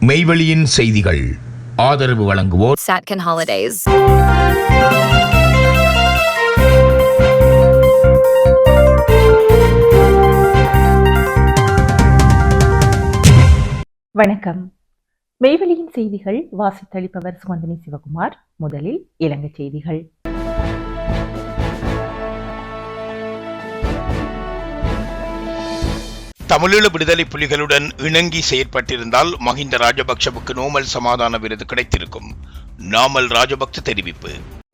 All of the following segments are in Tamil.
மெய்வெளியின் செய்திகள் ஆதரவு வழங்குவோர் Satcon Holidays. வணக்கம். மெய்வெளியின் செய்திகள் வாசித்தளிப்பவர் சுமந்தினி சிவகுமார். முதலில் இலங்கை செய்திகள். தமிழீழ விடுதலை புலிகளுடன் இணங்கி செயற்பட்டிருந்தால் மஹிந்த ராஜபக்சவுக்கு நோபல் சமாதான விருது கிடைத்திருக்கும். நாமல் ராஜபக்ச தெரிவிப்பு.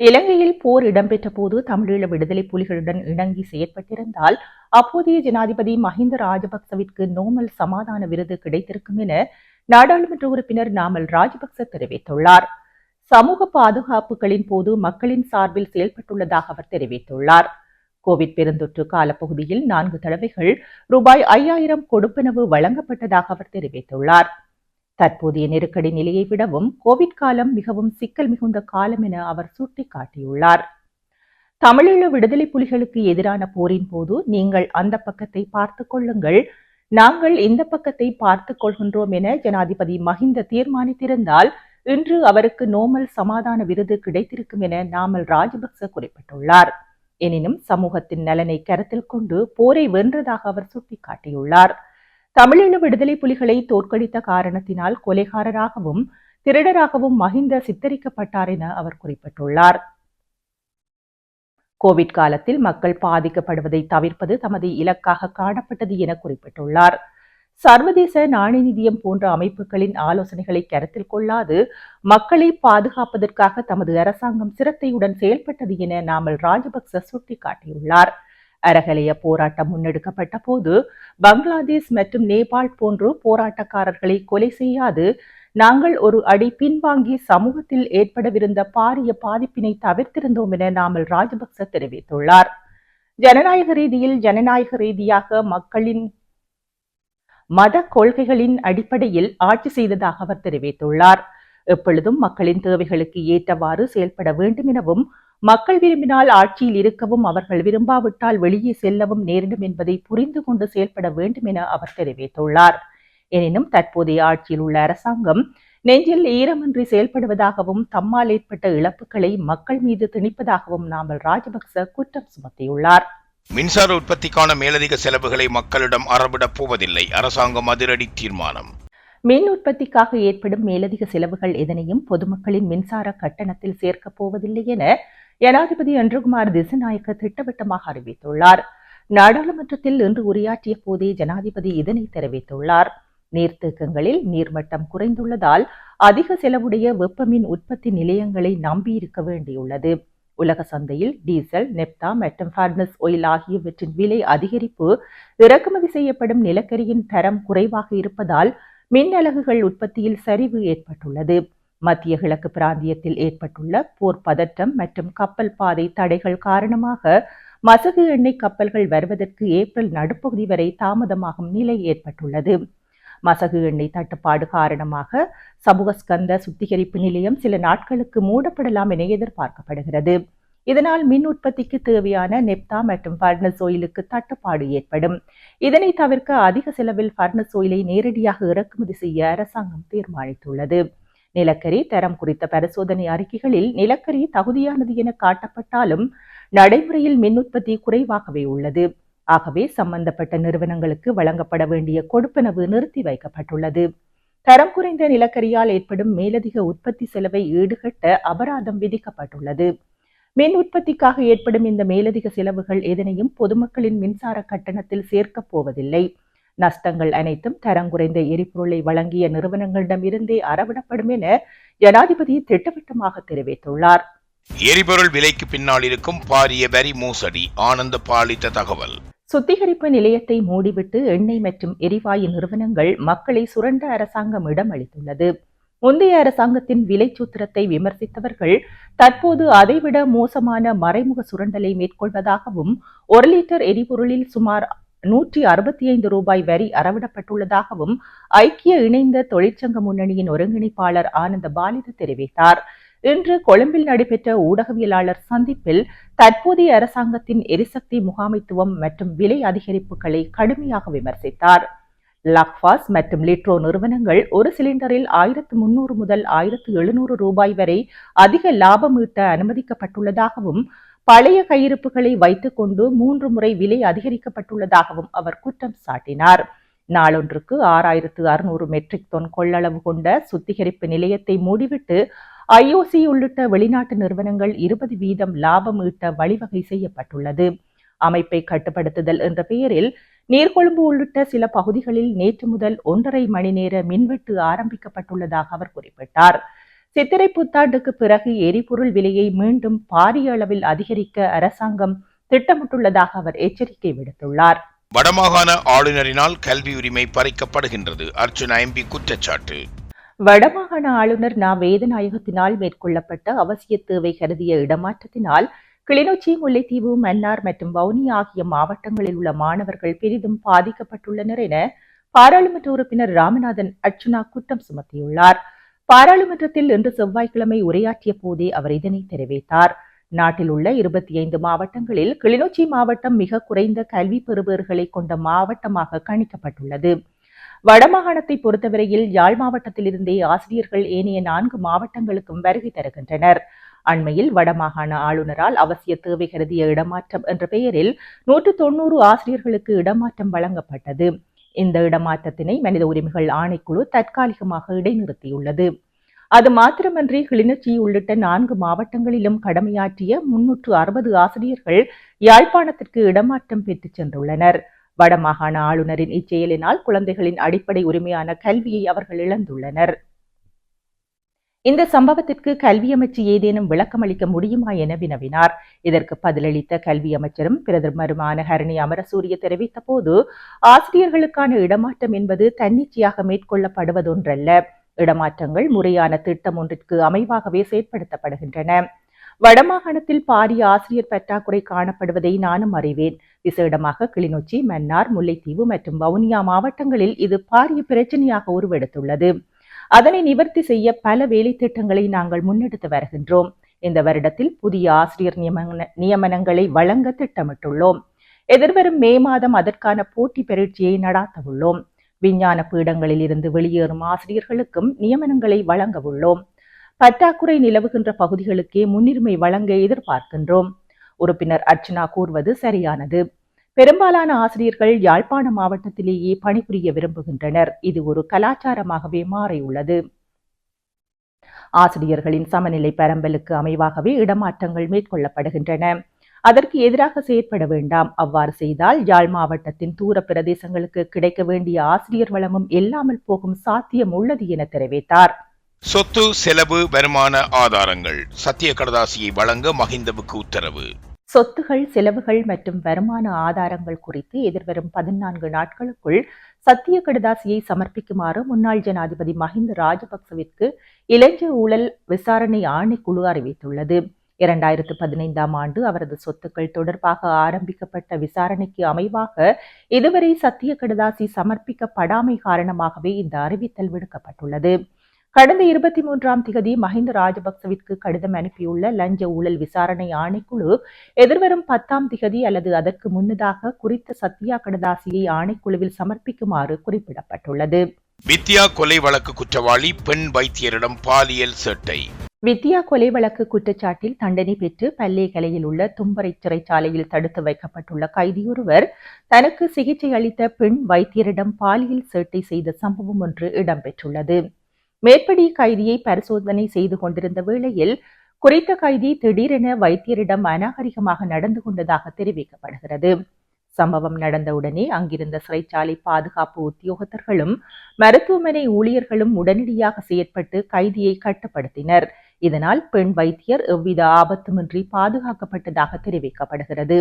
இலங்கையில் போர் இடம்பெற்ற போது தமிழீழ விடுதலை புலிகளுடன் இணங்கி செயற்பட்டிருந்தால் அப்போதைய ஜனாதிபதி மஹிந்த ராஜபக்சவிற்கு நோபல் சமாதான விருது கிடைத்திருக்கும் என நாடாளுமன்ற உறுப்பினர் நாமல் ராஜபக்ச தெரிவித்துள்ளார். சமூக பாதுகாப்புகளின் போது மக்களின் சார்பில் செயல்பட்டுள்ளதாக அவர் தெரிவித்துள்ளார். கோவிட் பெருந்தொற்று காலப்பகுதியில் 4 தடவைகள் ரூபாய் 5000 கொடுப்பனவு வழங்கப்பட்டதாக அவர் தெரிவித்துள்ளார். தற்போதைய நெருக்கடி நிலையை விடவும் கோவிட் காலம் மிகவும் சிக்கல் மிகுந்த காலம் என அவர் சுட்டிக்காட்டியுள்ளார். தமிழீழ விடுதலை புலிகளுக்கு எதிரான போரின் போது நீங்கள் அந்த பக்கத்தை பார்த்துக் கொள்ளுங்கள், நாங்கள் இந்த பக்கத்தை பார்த்துக் கொள்கின்றோம் என ஜனாதிபதி மஹிந்த தீர்மானித்திருந்தால் இன்று அவருக்கு நோபல் சமாதான விருது கிடைத்திருக்கும் என நாமல் ராஜபக்ச குறிப்பிட்டுள்ளார். எனினும் சமூகத்தின் நலனை கருத்தில் கொண்டு போரை வென்றதாக அவர் சுட்டிக்காட்டியுள்ளார். தமிழீழ விடுதலை புலிகளை தோற்கடித்த காரணத்தினால் கொலைகாரராகவும் திருடராகவும் மஹிந்த சித்தரிக்கப்பட்டார் என அவர் குறிப்பிட்டுள்ளார். கோவிட் காலத்தில் மக்கள் பாதிக்கப்படுவதை தவிர்ப்பது தமது இலக்காக காணப்பட்டது என குறிப்பிட்டுள்ளார். சர்வதேச நாணய நிதியம் போன்ற அமைப்புகளின் ஆலோசனைகளை கருத்தில் கொள்ளாது மக்களை பாதுகாப்பதற்காக தமது அரசாங்கம் சிரத்தையுடன் செயல்பட்டது என நாமல் ராஜபக்ச சுட்டிக்காட்டியுள்ளார். அரகலைய போராட்டம் முன்னெடுக்கப்பட்ட போது பங்களாதேஷ் மற்றும் நேபாள் போன்று போராட்டக்காரர்களை கொலை செய்யாது நாங்கள் ஒரு அடி பின்வாங்கி சமூகத்தில் ஏற்படவிருந்த பாரிய பாதிப்பினை தவிர்த்திருந்தோம் என நாமல் ராஜபக்ச தெரிவித்துள்ளார். ஜனநாயக ரீதியாக மக்களின் மத கொள்கைகளின் அடிப்படையில் ஆட்சி செய்ததாக அவர் தெரிவித்துள்ளார். எப்பொழுதும் மக்களின் தேவைகளுக்கு ஏற்றவாறு செயல்பட வேண்டும் எனவும் மக்கள் விரும்பினால் ஆட்சியில் இருக்கவும் அவர்கள் விரும்பாவிட்டால் வெளியே செல்லவும் நேரிடும் என்பதை புரிந்து கொண்டு செயல்பட வேண்டும் என அவர் தெரிவித்துள்ளார். எனினும் தற்போதைய ஆட்சியில் உள்ள அரசாங்கம் நெஞ்சில் ஈரமின்றி செயல்படுவதாகவும் தம்மால் ஏற்பட்ட இழப்புகளை மக்கள் மீது திணிப்பதாகவும் நாமல் ராஜபக்ச குற்றம் சுமத்தியுள்ளார். மின்சார உற்பத்திக்கான மேலதிக செலவுகளை மக்களிடம் அறவிடப் போவதில்லை, அரசாங்கம் அதிரடி தீர்மானம். மின் உற்பத்திக்காக ஏற்படும் மேலதிக செலவுகள் எதனையும் பொதுமக்களின் மின்சார கட்டணத்தில் சேர்க்கப் போவதில்லை என ஜனாதிபதி அன்ருகுமார் திசாநாயக்க திட்டவட்டமாக அறிவித்துள்ளார். நாடாளுமன்றத்தில் இன்று உரையாற்றிய போதே ஜனாதிபதி இதனை தெரிவித்துள்ளார். நீர்த்தேக்கங்களில் நீர்மட்டம் குறைந்துள்ளதால் அதிக செலவுடைய வெப்ப மின் உற்பத்தி நிலையங்களை நம்பியிருக்க வேண்டியுள்ளது. உலக சந்தையில் டீசல், நெப்தா மற்றும் ஃபர்னஸ் ஆயில் ஆகியவற்றின் விலை அதிகரிப்பு, இறக்குமதி செய்யப்படும் நிலக்கரியின் தரம் குறைவாக இருப்பதால் மின் அலகுகள் உற்பத்தியில் சரிவு ஏற்பட்டுள்ளது. மத்திய கிழக்கு பிராந்தியத்தில் ஏற்பட்டுள்ள போர் பதற்றம் மற்றும் கப்பல் பாதை தடைகள் காரணமாக மசகு எண்ணெய் கப்பல்கள் வருவதற்கு ஏப்ரல் நடுப்பகுதி வரை தாமதமாகும் நிலை ஏற்பட்டுள்ளது. மசகு எண்ணெய் தட்டுப்பாடு காரணமாக சபுகஸ்கந்த சுத்திகரிப்பு நிலையம் சில நாட்களுக்கு மூடப்படலாம் என எதிர்பார்க்கப்படுகிறது. இதனால் மின் உற்பத்திக்கு தேவையான நெப்தா மற்றும் ஃபர்னஸ் ஆயிலுக்கு தட்டுப்பாடு ஏற்படும். இதனை தவிர்க்க அதிக செலவில் ஃபர்னஸ் ஆயிலை நேரடியாக இறக்குமதி செய்ய அரசாங்கம் தீர்மானித்துள்ளது. நிலக்கரி தரம் குறித்த பரிசோதனை அறிக்கைகளில் நிலக்கரி தகுதியானது என காட்டப்பட்டாலும் நடைமுறையில் மின் உற்பத்தி குறைவாகவே உள்ளது. ஆகவே சம்பந்தப்பட்ட நிறுவனங்களுக்கு வழங்கப்பட வேண்டிய கொடுப்பனவு நிறுத்தி வைக்கப்பட்டுள்ளது. தரம் குறைந்த நிலக்கரியால் ஏற்படும் மேலதிக உற்பத்தி செலவை ஈடுகட்ட அபராதம் விதிக்கப்பட்டுள்ளது. மின் உற்பத்திக்காக ஏற்படும் இந்த மேலதிக செலவுகள் எதனையும் பொதுமக்களின் மின்சார கட்டணத்தில் சேர்க்கப் போவதில்லை. நஷ்டங்கள் அனைத்தும் தரம் குறைந்த எரிபொருளை வழங்கிய நிறுவனங்களிடமிருந்தே அறவிடப்படும் என ஜனாதிபதி திட்டவட்டமாக தெரிவித்துள்ளார். எரிபொருள் விலைக்கு பின்னால் இருக்கும் பாரிய வரி மோசடி, ஆனந்த பாலித்த தகவல். சுத்திகரிப்பு நிலையத்தை மூடிவிட்டு எண்ணெய் மற்றும் எரிவாயு நிறுவனங்கள் மக்களை சுரண்ட அரசாங்கம் இடமளித்துள்ளது. முந்தைய அரசாங்கத்தின் விலை சூத்திரத்தை விமர்சித்தவர்கள் தற்போது அதைவிட மோசமான மறைமுக சுரண்டலை மேற்கொள்வதாகவும் 1 லிட்டர் எரிபொருளில் சுமார் 165 ரூபாய் வரி அறவிடப்பட்டுள்ளதாகவும் ஐக்கிய இணைந்த தொழிற்சங்க முன்னணியின் ஒருங்கிணைப்பாளர் ஆனந்த பாலித தெரிவித்தார். இன்று கொழும்பில் நடைபெற்ற ஊடகவியலாளர் சந்திப்பில் தற்போதைய அரசாங்கத்தின் எரிசக்தி முகாமைத்துவம் மற்றும் விலை அதிகரிப்புகளை கடுமையாக விமர்சித்தார். லக்ஃபாஸ் மற்றும் லிட்ரோ நிறுவனங்கள் ஒரு சிலிண்டரில் 1300 முதல் 1700 ரூபாய் வரை அதிக லாபம் ஈட்ட அனுமதிக்கப்பட்டுள்ளதாகவும் பழைய கையிருப்புகளை வைத்துக் கொண்டு 3 முறை விலை அதிகரிக்கப்பட்டுள்ளதாகவும் அவர் குற்றம் சாட்டினார். நாளொன்றுக்கு 6600 மெட்ரிக் டன் கொள்ளளவு கொண்ட சுத்திகரிப்பு நிலையத்தை மூடிவிட்டு IOC உள்ளிட்ட வெளிநாட்டு நிறுவனங்கள் 20% லாபம் ஈட்ட வழிவகை செய்யப்பட்டுள்ளது. அமைப்பை கட்டுப்படுத்துதல் என்ற பெயரில் நீர்கொழும்பு உள்ளிட்ட சில பகுதிகளில் நேற்று முதல் 1.5 மணி நேர மின்வெட்டு ஆரம்பிக்கப்பட்டுள்ளதாக அவர் குறிப்பிட்டார். சித்திரை புத்தாண்டுக்கு பிறகு எரிபொருள் விலையை மீண்டும் பாரிய அளவில் அதிகரிக்க அரசாங்கம் திட்டமிட்டுள்ளதாக அவர் எச்சரிக்கை விடுத்துள்ளார். வடமாகாண ஆளுநரினால் கல்வி உரிமை பறிக்கப்படுகின்றது. அர்ச்சுனா MP குற்றச்சாட்டு. வடமாகாண ஆளுநர் நா. வேதநாயகத்தினால் மேற்கொள்ளப்பட்ட அவசிய தேவை கருதிய இடமாற்றத்தினால் கிளிநொச்சி, முல்லைத்தீவு, மன்னார் மற்றும் வவுனியா ஆகிய மாவட்டங்களில் உள்ள மாணவர்கள் பெரிதும் பாதிக்கப்பட்டுள்ளனர் என பாராளுமன்ற உறுப்பினர் ராமநாதன் அர்ச்சுனா குற்றம் சுமத்தியுள்ளார். பாராளுமன்றத்தில் இன்று செவ்வாய்க்கிழமை உரையாற்றிய போதே அவர் இதனை தெரிவித்தார். நாட்டில் உள்ள 25 மாவட்டங்களில் கிளிநொச்சி மாவட்டம் மிக குறைந்த கல்வி பெறுபேறுகளை கொண்ட மாவட்டமாக கணிக்கப்பட்டுள்ளது. வடமாகாணத்தை பொறுத்தவரையில் யாழ் மாவட்டத்திலிருந்தே ஆசிரியர்கள் ஏனைய 4 மாவட்டங்களுக்கும் வருகை தருகின்றனர். அண்மையில் வடமாகாண ஆளுநரால் அவசிய தேவை கருதிய இடமாற்றம் என்ற பெயரில் 190 ஆசிரியர்களுக்கு இடமாற்றம் வழங்கப்பட்டது. இந்த இடமாற்றத்தினை மனித உரிமைகள் ஆணைக்குழு தற்காலிகமாக இடைநிறுத்தியுள்ளது. அது மாத்திரமன்றி கிளிநொச்சி உள்ளிட்ட 4 மாவட்டங்களிலும் கடமையாற்றிய 360 ஆசிரியர்கள் யாழ்ப்பாணத்திற்கு இடமாற்றம் பெற்றுச் சென்றுள்ளனர். வடமாகாண ஆளுநரின் இச்செயலினால் குழந்தைகளின் அடிப்படை உரிமையான கல்வியை அவர்கள் இழந்துள்ளனர். இந்த சம்பவத்திற்கு கல்வி அமைச்சு ஏதேனும் விளக்கம் அளிக்க முடியுமா என வினவினார். இதற்கு பதிலளித்த கல்வி அமைச்சரும் பிரதமருமான ஹரணி அமரசூரிய தெரிவித்த போது, ஆசிரியர்களுக்கான இடமாற்றம் என்பது தன்னிச்சையாக மேற்கொள்ளப்படுவதொன்றல்ல. இடமாற்றங்கள் முறையான திட்டம் ஒன்றிற்கு அமைவாகவே செயற்படுத்தப்படுகின்றன. வடமாகாணத்தில் பாரிய ஆசிரியர் பற்றாக்குறை காணப்படுவதை நானும் அறிவேன். விசேடமாக கிளிநொச்சி, மன்னார், முல்லைத்தீவு மற்றும் வவுனியா மாவட்டங்களில் இது பாரிய பிரச்சனையாக உருவெடுத்துள்ளது. அதனை நிவர்த்தி செய்ய பல வேலை திட்டங்களை நாங்கள் முன்னெடுத்து வருகின்றோம். இந்த வருடத்தில் புதிய ஆசிரியர் நியமனங்களை வழங்க திட்டமிட்டுள்ளோம். எதிர்வரும் மே மாதம் அதற்கான போட்டி பரீட்சையை நடாத்த உள்ளோம். விஞ்ஞான பீடங்களில் இருந்து வெளியேறும் ஆசிரியர்களுக்கும் நியமனங்களை வழங்க உள்ளோம். பற்றாக்குறை நிலவுகின்ற பகுதிகளுக்கே முன்னுரிமை வழங்க எதிர்பார்க்கின்றோம். உறுப்பினர் அர்ச்சனா கூறுவது சரியானது. பெரும்பாலான ஆசிரியர்கள் யாழ்ப்பாண மாவட்டத்திலேயே பணிபுரிய விரும்புகின்றனர். இது ஒரு கலாச்சாரமாகவே மாறியுள்ளது. ஆசிரியர்களின் சமநிலை பரம்பலுக்கு அமைவாகவே இடமாற்றங்கள் மேற்கொள்ளப்படுகின்றன. அதற்கு எதிராக செயற்பட வேண்டாம். அவ்வாறு செய்தால் யாழ் மாவட்டத்தின் தூர பிரதேசங்களுக்கு கிடைக்க வேண்டிய ஆசிரியர் வளமும் இல்லாமல் போகும் சாத்தியம் உள்ளது என தெரிவித்தார். சொத்து, செலவு, வருமான ஆதாரங்கள் சத்திய கடதாசியை வழங்க மஹிந்தவுக்கு உத்தரவு. சொத்துகள், செலவுகள் மற்றும் வருமான ஆதாரங்கள் குறித்து எதிர்வரும் 14 நாட்களுக்குள் சத்திய கடதாசியை சமர்ப்பிக்குமாறு முன்னாள் ஜனாதிபதி மஹிந்த ராஜபக்சவிற்கு இலங்கை ஊழல் விசாரணை ஆணைக்குழு அறிவித்துள்ளது. 2015ஆம் ஆண்டு அவரது சொத்துக்கள் தொடர்பாக ஆரம்பிக்கப்பட்ட விசாரணைக்கு அமைவாக இதுவரை சத்திய கடதாசி சமர்ப்பிக்கப்படாமை காரணமாகவே இந்த அறிவித்தல் விடுக்கப்பட்டுள்ளது. கடந்த 23ஆம் திகதி மஹிந்த ராஜபக்சவிற்கு கடிதம் அனுப்பியுள்ள லஞ்ச ஊழல் விசாரணை ஆணைக்குழு எதிர்வரும் 10ஆம் திகதி அல்லது அதற்கு முன்னதாக குறித்த சத்தியா கடதாசியை ஆணைக்குழுவில் சமர்ப்பிக்குமாறு குறிப்பிடப்பட்டுள்ளது. வித்யா கொலை வழக்கு குற்றவாளி பெண் வைத்தியரிடம் பாலியல் சேட்டை. வித்யா கொலை வழக்கு குற்றச்சாட்டில் தண்டனை பெற்று பல்லேகலையில் உள்ள தும்பரை சிறைச்சாலையில் தடுத்து வைக்கப்பட்டுள்ள கைதியொருவர் தனக்கு சிகிச்சை அளித்த பெண் வைத்தியரிடம் பாலியல் சேட்டை செய்த சம்பவம் ஒன்று இடம்பெற்றுள்ளது. மேற்படி கைதியை பரிசோதனை செய்து கொண்டிருந்த வேளையில் குறித்த கைதி திடீரென வைத்தியரிடம் அநாகரிகமாக நடந்து கொண்டதாக தெரிவிக்கப்படுகிறது. சம்பவம் நடந்தவுடனே அங்கிருந்த சிறைச்சாலை பாதுகாப்பு உத்தியோகத்தர்களும் மருத்துவமனை ஊழியர்களும் உடனடியாக செயற்பட்டு கைதியை கட்டுப்படுத்தினர். இதனால் பெண் வைத்தியர் எவ்வித ஆபத்துமின்றி பாதுகாக்கப்பட்டதாக தெரிவிக்கப்படுகிறது.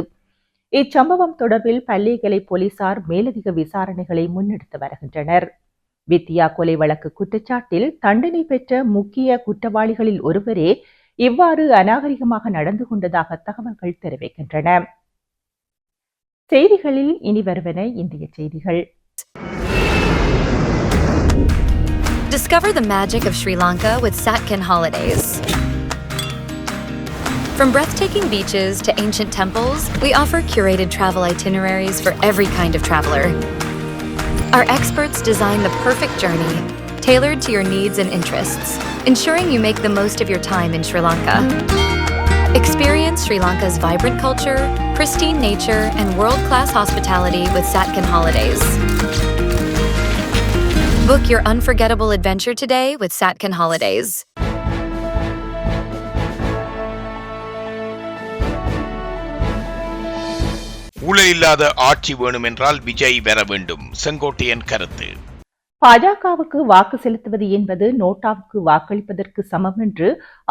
இச்சம்பவம் தொடர்பில் பல்லேகலை போலீசார் மேலதிக விசாரணைகளை முன்னெடுத்து வருகின்றனர். வித்யா கொலை வழக்கு குற்றச்சாட்டில் தண்டனை பெற்ற முக்கிய குற்றவாளிகளில் ஒருவரே இவ்வாறு அநாகரிகமாக நடந்து கொண்டதாக தகவல்கள் தெரிவிக்கின்றன. செய்திகளில் இனி வருவன இந்திய செய்திகள். Discover the magic of Sri Lanka with Satkin Holidays. From breathtaking beaches to ancient temples, we offer curated travel itineraries for every kind of traveler. Our experts design the perfect journey, tailored to your needs and interests, ensuring you make the most of your time in Sri Lanka. Experience Sri Lanka's vibrant culture, pristine nature, and world-class hospitality with Satkin Holidays. Book your unforgettable adventure today with Satkin Holidays. ஊழல் இல்லாத ஆட்சி வேண்டுமென்றால் விஜய் வர வேண்டும், செங்கோட்டையன் கருத்து. பாஜகவுக்கு வாக்கு செலுத்துவது என்பது நோட்டாவுக்கு வாக்களிப்பதற்கு சமம் என்று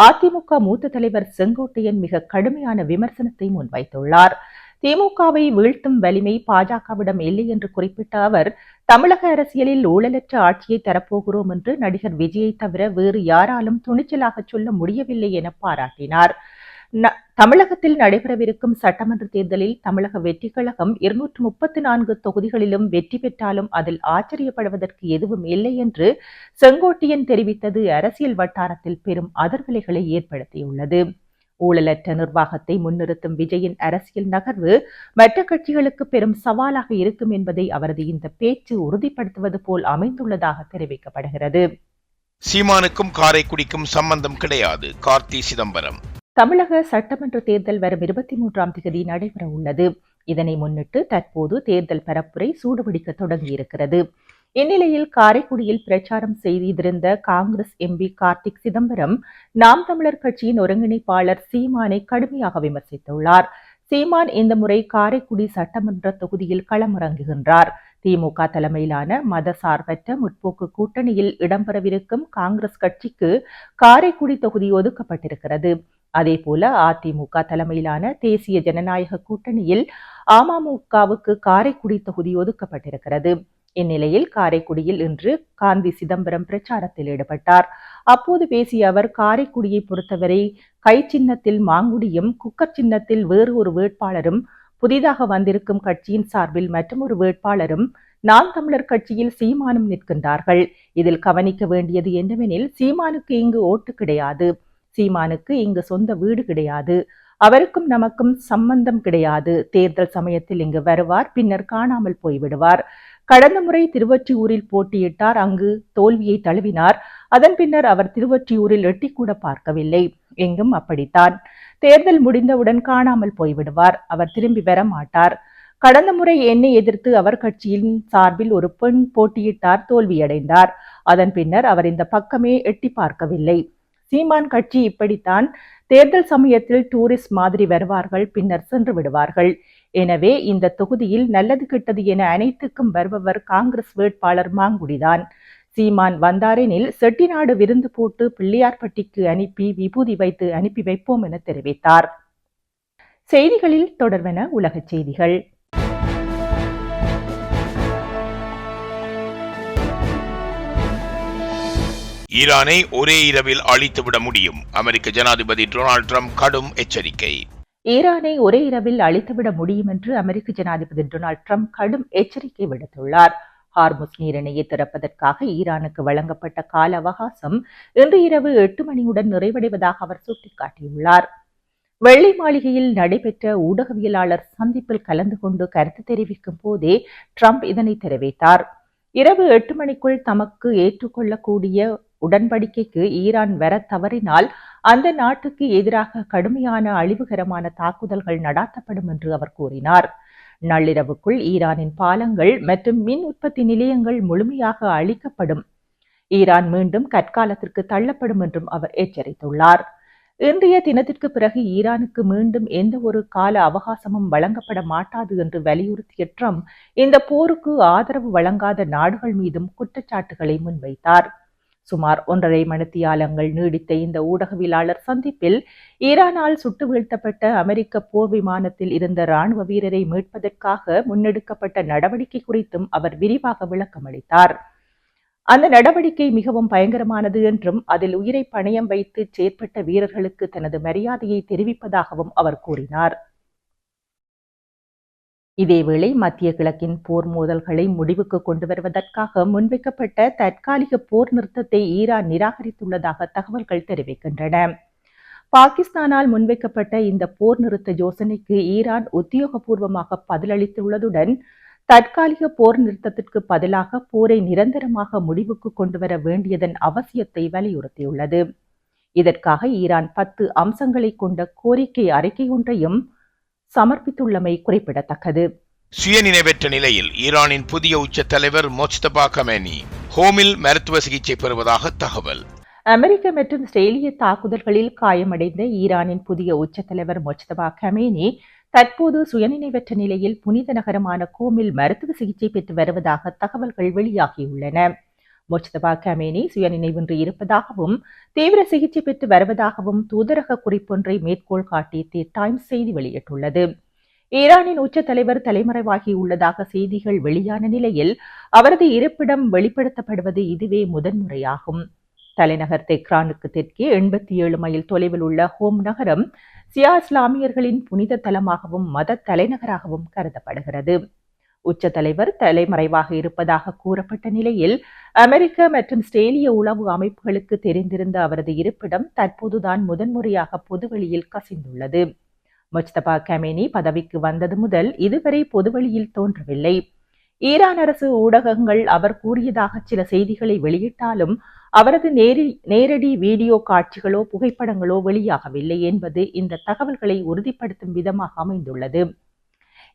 அதிமுக மூத்த தலைவர் செங்கோட்டையன் மிக கடுமையான விமர்சனத்தை முன்வைத்துள்ளார். திமுகவை வீழ்த்தும் வலிமை பாஜகவிடம் இல்லை என்று குறிப்பிட்ட அவர், தமிழக அரசியலில் ஊழலற்ற ஆட்சியை தரப்போகிறோம் என்று நடிகர் விஜயை தவிர வேறு யாராலும் துணிச்சலாக சொல்ல முடியவில்லை என பாராட்டினார். தமிழகத்தில் நடைபெறவிருக்கும் சட்டமன்ற தேர்தலில் தமிழக வெற்றிக் கழகம் 234 தொகுதிகளிலும் வெற்றி பெற்றாலும் அதில் ஆச்சரியப்படுவதற்கு எதுவும் இல்லை என்று செங்கோட்டையன் தெரிவித்தது அரசியல் வட்டாரத்தில் பெரும் அதிர்வலைகளை ஏற்படுத்தியுள்ளது. ஊழலற்ற நிர்வாகத்தை முன்னிறுத்தும் விஜயின் அரசியல் நகர்வு மற்ற கட்சிகளுக்கு பெரும் சவாலாக இருக்கும் என்பதை அவரது இந்த பேச்சு உறுதிப்படுத்துவது போல் அமைந்துள்ளதாக தெரிவிக்கப்படுகிறது. சீமானுக்கும் காரைக்குடிக்கும் சம்பந்தம் கிடையாது, கார்த்தி சிதம்பரம். தமிழக சட்டமன்ற தேர்தல் வரும் 23ஆம் தேதி நடைபெற உள்ளது. இதனை முன்னிட்டு தற்போது தேர்தல் பரப்புரை சூடுபிடிக்க தொடங்கியிருக்கிறது. இந்நிலையில் காரைக்குடியில் பிரச்சாரம் செய்திருந்த காங்கிரஸ் எம்பி கார்த்திக் சிதம்பரம் நாம் தமிழர் கட்சியின் ஒருங்கிணைப்பாளர் சீமானை கடுமையாக விமர்சித்துள்ளார். சீமான் இந்த முறை காரைக்குடி சட்டமன்ற தொகுதியில் களமிறங்குகின்றார். திமுக தலைமையிலான மதசார்பற்ற முற்போக்கு கூட்டணியில் இடம்பெறவிருக்கும் காங்கிரஸ் கட்சிக்கு காரைக்குடி தொகுதி ஒதுக்கப்பட்டிருக்கிறது. அதேபோல அதிமுக தலைமையிலான தேசிய ஜனநாயக கூட்டணியில் அமமுகவுக்கு காரைக்குடி தொகுதி ஒதுக்கப்பட்டிருக்கிறது. இந்நிலையில் காரைக்குடியில் இன்று காந்தி சிதம்பரம் பிரச்சாரத்தில் ஈடுபட்டார். அப்போது பேசிய அவர், காரைக்குடியை பொறுத்தவரை கை சின்னத்தில் மாங்குடியும், குக்கர் சின்னத்தில் வேறு ஒரு வேட்பாளரும், புதிதாக வந்திருக்கும் கட்சியின் சார்பில் மற்றொரு வேட்பாளரும், நாம் தமிழர் கட்சியில் சீமானும் நிற்கின்றார்கள். இதில் கவனிக்க வேண்டியது என்னவெனில், சீமானுக்கு இங்கு ஓட்டு கிடையாது. சீமானுக்கு இங்கு சொந்த வீடு கிடையாது. அவருக்கும் நமக்கும் சம்பந்தம் கிடையாது. தேர்தல் சமயத்தில் இங்கு வருவார், பின்னர் காணாமல் போய்விடுவார். கடந்த முறை திருவொற்றியூரில் போட்டியிட்டார், அங்கு தோல்வியை தழுவினார். அதன் பின்னர் அவர் திருவொற்றியூரில் எட்டிக்கூட பார்க்கவில்லை. எங்கும் அப்படித்தான். தேர்தல் முடிந்தவுடன் காணாமல் போய்விடுவார். அவர் திரும்பி வர மாட்டார். கடந்த முறை என்னை எதிர்த்து அவர் கட்சியின் சார்பில் ஒரு பெண் போட்டியிட்டார், தோல்வியடைந்தார். அதன் பின்னர் அவர் இந்த பக்கமே எட்டி பார்க்கவில்லை. சீமான் கட்சி இப்படித்தான். தேர்தல் சமயத்தில் டூரிஸ்ட் மாதிரி வருவார்கள், பின்னர் சென்று விடுவார்கள். எனவே இந்த தொகுதியில் நல்லது கெட்டது என அனைத்துக்கும் வருபவர் காங்கிரஸ் வேட்பாளர் மாங்குடிதான். சீமான் வந்தாரெனில் செட்டிநாடு விருந்து போட்டு பிள்ளையார்பட்டிக்கு அனுப்பி விபூதி வைத்து அனுப்பி வைப்போம் என தெரிவித்தார். செய்திகளில் தொடர்வன உலகச் செய்திகள். ஈரானை ஒரே இரவில் அழித்துவிட முடியும், அமெரிக்க ஜனாதிபதி டொனால்ட் ட்ரம்ப் கடும் எச்சரிக்கை. ஈரானை ஒரே இரவில் அழித்துவிட முடியும் என்று அமெரிக்க ஜனாதிபதி டொனால்ட் ட்ரம்ப் கடும் எச்சரிக்கை விடுத்துள்ளார். ஹார்முஸ் நீரிணையை திறப்பதற்காக ஈரானுக்கு வழங்கப்பட்ட கால அவகாசம் இன்று இரவு 8 மணியுடன் நிறைவடைவதாக அவர் சுட்டிக்காட்டியுள்ளார். வெள்ளை மாளிகையில் நடைபெற்ற ஊடகவியலாளர் சந்திப்பில் கலந்து கொண்டு கருத்து தெரிவிக்கும் போதே ட்ரம்ப் இதனை தெரிவித்தார். இரவு 8 மணிக்குள் தமக்கு ஏற்றுக்கொள்ளக்கூடிய உடன்படிக்கைக்கு ஈரான் வர தவறினால் அந்த நாட்டுக்கு எதிராக கடுமையான அழிவுகரமான தாக்குதல்கள் நடாத்தப்படும் என்று அவர் கூறினார். நள்ளிரவுக்குள் ஈரானின் பாலங்கள் மற்றும் மின் உற்பத்தி நிலையங்கள் முழுமையாக அழிக்கப்படும். ஈரான் மீண்டும் கற்காலத்திற்கு தள்ளப்படும் என்றும் அவர் எச்சரித்துள்ளார். இன்றைய தினத்திற்கு பிறகு ஈரானுக்கு மீண்டும் எந்த ஒரு கால அவகாசமும் வழங்கப்பட மாட்டாது என்று வலியுறுத்திய ட்ரம்ப் இந்த போருக்கு ஆதரவு வழங்காத நாடுகள் மீதும் குற்றச்சாட்டுகளை முன்வைத்தார். சுமார் 1.5 மணித்தியாலங்கள் நீடித்த இந்த ஊடகவியலாளர் சந்திப்பில் ஈரானால் சுட்டு வீழ்த்தப்பட்ட அமெரிக்க போர் விமானத்தில் இருந்த ராணுவ வீரரை மீட்பதற்காக முன்னெடுக்கப்பட்ட நடவடிக்கை குறித்தும் அவர் விரிவாக விளக்கமளித்தார். அந்த நடவடிக்கை மிகவும் பயங்கரமானது என்றும் அதில் உயிரை பணயம் வைத்து செயற்பட்ட வீரர்களுக்கு தனது மரியாதையை தெரிவிப்பதாகவும் அவர் கூறினார். இதேவேளை மத்திய கிழக்கின் போர் மோதல்களை முடிவுக்கு கொண்டு வருவதற்காக முன்வைக்கப்பட்ட தற்காலிக போர் நிறுத்தத்தை ஈரான் நிராகரித்துள்ளதாக தகவல்கள் தெரிவிக்கின்றன. பாகிஸ்தானால் முன்வைக்கப்பட்ட இந்த போர் நிறுத்த யோசனைக்கு ஈரான் உத்தியோகபூர்வமாக பதிலளித்துள்ளதுடன் தற்காலிக போர் நிறுத்தத்திற்கு பதிலாக போரை நிரந்தரமாக முடிவுக்கு கொண்டுவர வேண்டியதன் அவசியத்தை வலியுறுத்தியுள்ளது. இதற்காக ஈரான் 10 அம்சங்களை கொண்ட கோரிக்கை அறிக்கை ஒன்றையும் சமர்ப்பித்துள்ளமை குறிப்பிடத்தக்கது. சுயநினைவற்ற நிலையில் ஈரானின் புதிய உச்ச தலைவர் மொஜ்தபா கமேனி ஹோமில் மருத்துவ சிகிச்சை பெறுவதாக தகவல். அமெரிக்க மற்றும் இஸ்ரேலிய தாக்குதல்களில் காயமடைந்த ஈரானின் புதிய உச்ச தலைவர் மொஜ்தபா கமேனி தற்போது சுயநினைவற்ற நிலையில் புனித நகரமான கோமில் மருத்துவ சிகிச்சை பெற்று வருவதாக தகவல்கள் வெளியாகியுள்ளன. மொஜ்தபா கமேனி சுயநினைவின்றி இருப்பதாகவும் தீவிர சிகிச்சை பெற்று வருவதாகவும் தூதரக குறிப்பொன்றை மேற்கோள் காட்டி தி டைம்ஸ் செய்தி வெளியிட்டுள்ளது. ஈரானின் உச்ச தலைவர் தலைமறைவாகியுள்ளதாக செய்திகள் வெளியான நிலையில் அவரது இருப்பிடம் வெளிப்படுத்தப்படுவது இதுவே முதன்முறையாகும். தலைநகர் தெஹ்ரானுக்கு தெற்கே 87 மைல் தொலைவில் உள்ள ஹோம் நகரம் சியா இஸ்லாமியர்களின் புனித தலமாகவும் மத தலைநகராகவும் கருதப்படுகிறது. உச்ச தலைவர் தலைமறைவாக இருப்பதாக கூறப்பட்ட நிலையில் அமெரிக்க மற்றும் இஸ்ரேலிய உளவு அமைப்புகளுக்கு தெரிந்திருந்த அவரது இருப்பிடம் தற்போதுதான் முதன்முறையாக பொதுவெளியில் கசிந்துள்ளது. மொஜ்தபா கமேனி பதவிக்கு வந்தது முதல் இதுவரை பொதுவெளியில் தோன்றவில்லை. ஈரான் அரசு ஊடகங்கள் அவர் கூறியதாக சில செய்திகளை வெளியிட்டாலும் அவரது நேரடி வீடியோ காட்சிகளோ புகைப்படங்களோ வெளியாகவில்லை என்பது இந்த தகவல்களை உறுதிப்படுத்தும் விதமாக அமைந்துள்ளது.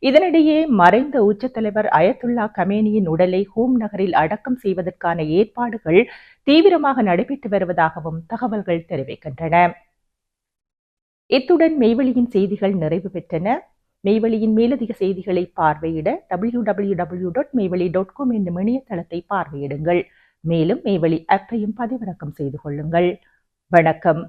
இதனிடையே மறைந்த உச்ச தலைவர் அயத்துல்லா கமேனியின் உடலை ஹோம் நகரில் அடக்கம் செய்வதற்கான ஏற்பாடுகள் தீவிரமாக நடைபெற்று வருவதாகவும் தகவல்கள் தெரிவிக்கின்றன. இத்துடன் மெய்வெளியின் செய்திகள் நிறைவு பெற்றன. மெய்வெளியின் மேலதிக செய்திகளை பார்வையிட www.மெய்வெளி.com என்னும் இணையதளத்தை பார்வையிடுங்கள். மேலும் மெய்வெளி ஆப்பையும் பதிவிறக்கம் செய்து கொள்ளுங்கள். வணக்கம்.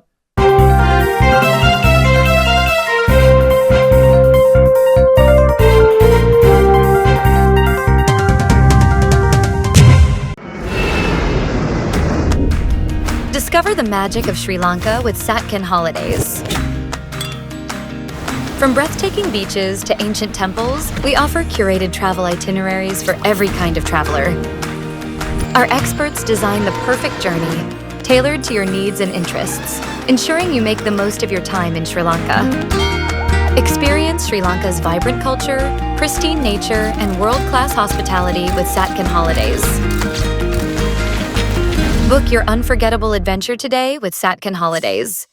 Discover the magic of Sri Lanka with Satkin Holidays. From breathtaking beaches to ancient temples, we offer curated travel itineraries for every kind of traveler. Our experts design the perfect journey, tailored to your needs and interests, ensuring you make the most of your time in Sri Lanka. Experience Sri Lanka's vibrant culture, pristine nature, and world-class hospitality with Satkin Holidays. Book your unforgettable adventure today with Satkin Holidays.